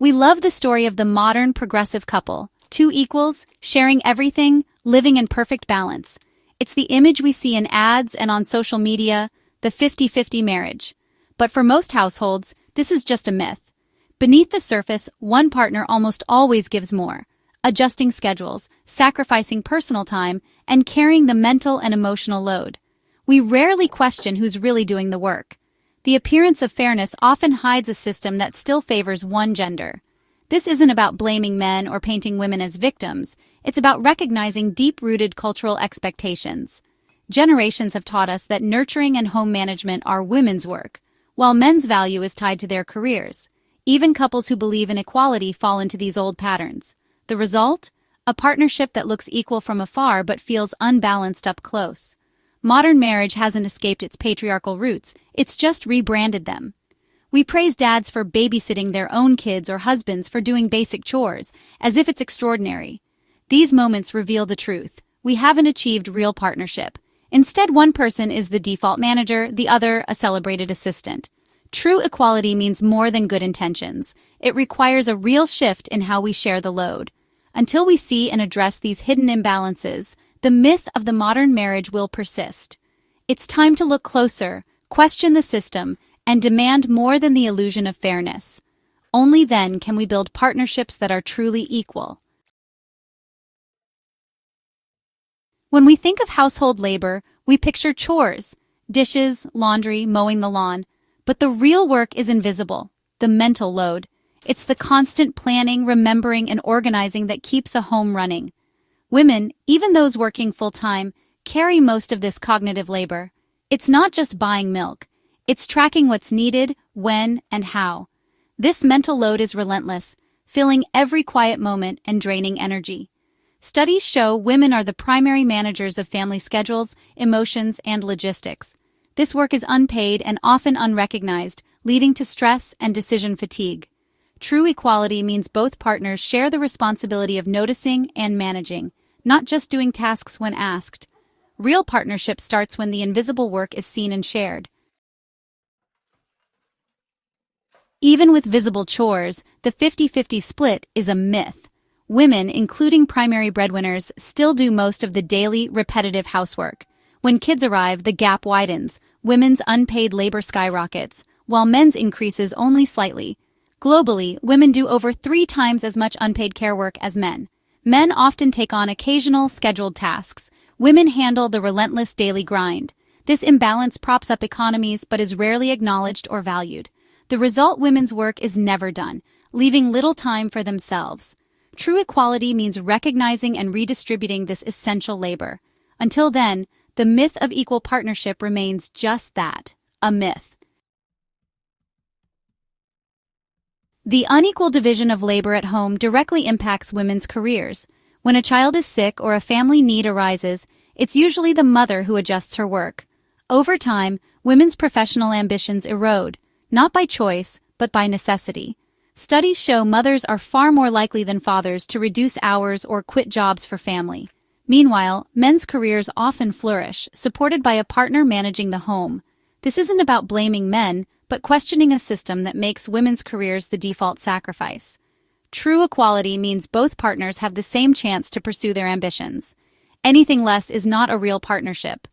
We love the story of the modern progressive couple, two equals, sharing everything, living in perfect balance. It's the image we see in ads and on social media, the 50-50 marriage. But for most households, this is just a myth. Beneath the surface, one partner almost always gives more, adjusting schedules, sacrificing personal time, and carrying the mental and emotional load. We rarely question who's really doing the work. The appearance of fairness often hides a system that still favors one gender. This isn't about blaming men or painting women as victims. It's about recognizing deep-rooted cultural expectations. Generations have taught us that nurturing and home management are women's work, while men's value is tied to their careers. Even couples who believe in equality fall into these old patterns. The result? A partnership that looks equal from afar but feels unbalanced up close. Modern marriage hasn't escaped its patriarchal roots, it's just rebranded them. We praise dads for babysitting their own kids or husbands for doing basic chores, as if it's extraordinary. These moments reveal the truth. We haven't achieved real partnership. Instead, one person is the default manager, the other a celebrated assistant. True equality means more than good intentions. It requires a real shift in how we share the load. Until we see and address these hidden imbalances, the myth of the modern marriage will persist. It's time to look closer, question the system, and demand more than the illusion of fairness. Only then can we build partnerships that are truly equal. When we think of household labor, we picture chores, dishes, laundry, mowing the lawn. But the real work is invisible, the mental load. It's the constant planning, remembering, and organizing that keeps a home running. Women, even those working full-time, carry most of this cognitive labor. It's not just buying milk. It's tracking what's needed, when, and how. This mental load is relentless, filling every quiet moment and draining energy. Studies show women are the primary managers of family schedules, emotions, and logistics. This work is unpaid and often unrecognized, leading to stress and decision fatigue. True equality means both partners share the responsibility of noticing and managing, not just doing tasks when asked. Real partnership starts when the invisible work is seen and shared. Even with visible chores, the 50-50 split is a myth. Women, including primary breadwinners, still do most of the daily, repetitive housework. When kids arrive, the gap widens. Women's unpaid labor skyrockets, while men's increases only slightly. Globally, women do over 3 times as much unpaid care work as men. Men often take on occasional, scheduled tasks. Women handle the relentless daily grind. This imbalance props up economies but is rarely acknowledged or valued. The result: women's work is never done, leaving little time for themselves. True equality means recognizing and redistributing this essential labor. Until then, the myth of equal partnership remains just that, a myth. The unequal division of labor at home directly impacts women's careers. When a child is sick or a family need arises, it's usually the mother who adjusts her work. Over time, women's professional ambitions erode, not by choice, but by necessity. Studies show mothers are far more likely than fathers to reduce hours or quit jobs for family. Meanwhile, men's careers often flourish, supported by a partner managing the home. This isn't about blaming men, but questioning a system that makes women's careers the default sacrifice. True equality means both partners have the same chance to pursue their ambitions. Anything less is not a real partnership.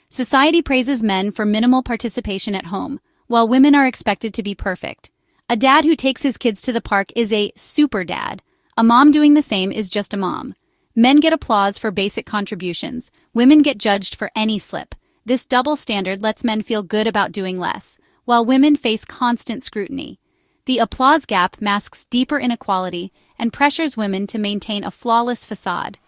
Society praises men for minimal participation at home, while women are expected to be perfect. A dad who takes his kids to the park is a super dad. A mom doing the same is just a mom. Men get applause for basic contributions. Women get judged for any slip. This double standard lets men feel good about doing less, while women face constant scrutiny. The applause gap masks deeper inequality and pressures women to maintain a flawless facade.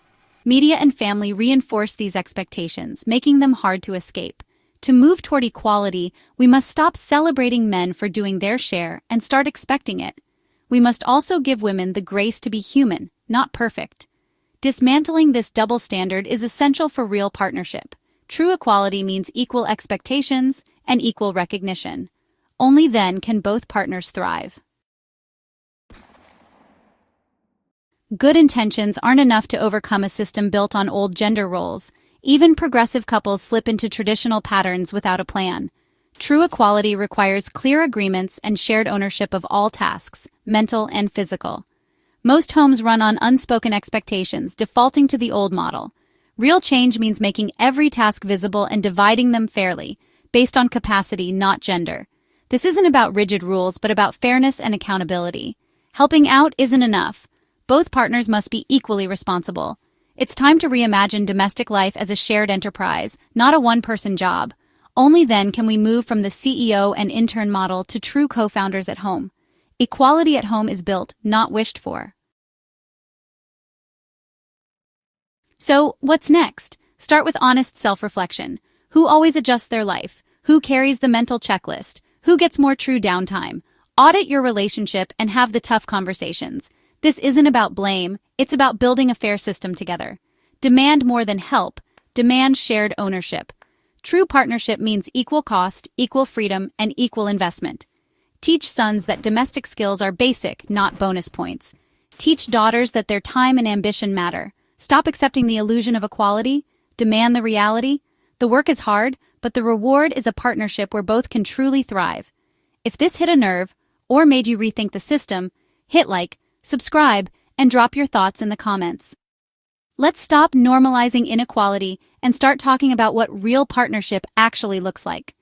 Media and family reinforce these expectations, making them hard to escape. To move toward equality, we must stop celebrating men for doing their share and start expecting it. We must also give women the grace to be human, not perfect. Dismantling this double standard is essential for real partnership. True equality means equal expectations and equal recognition. Only then can both partners thrive. Good intentions aren't enough to overcome a system built on old gender roles. Even progressive couples slip into traditional patterns without a plan. True equality requires clear agreements and shared ownership of all tasks, mental and physical. Most homes run on unspoken expectations, defaulting to the old model. Real change means making every task visible and dividing them fairly, based on capacity, not gender. This isn't about rigid rules, but about fairness and accountability. Helping out isn't enough. Both partners must be equally responsible. It's time to reimagine domestic life as a shared enterprise, not a one-person job. Only then can we move from the CEO and intern model to true co-founders at home. Equality at home is built, not wished for. So, what's next? Start with honest self-reflection. Who always adjusts their life? Who carries the mental checklist? Who gets more true downtime? Audit your relationship and have the tough conversations. This isn't about blame, it's about building a fair system together. Demand more than help. Demand shared ownership. True partnership means equal cost, equal freedom, and equal investment. Teach sons that domestic skills are basic, not bonus points. Teach daughters that their time and ambition matter. Stop accepting the illusion of equality. Demand the reality. The work is hard, but the reward is a partnership where both can truly thrive. If this hit a nerve, or made you rethink the system, hit like, subscribe, and drop your thoughts in the comments. Let's stop normalizing inequality and start talking about what real partnership actually looks like.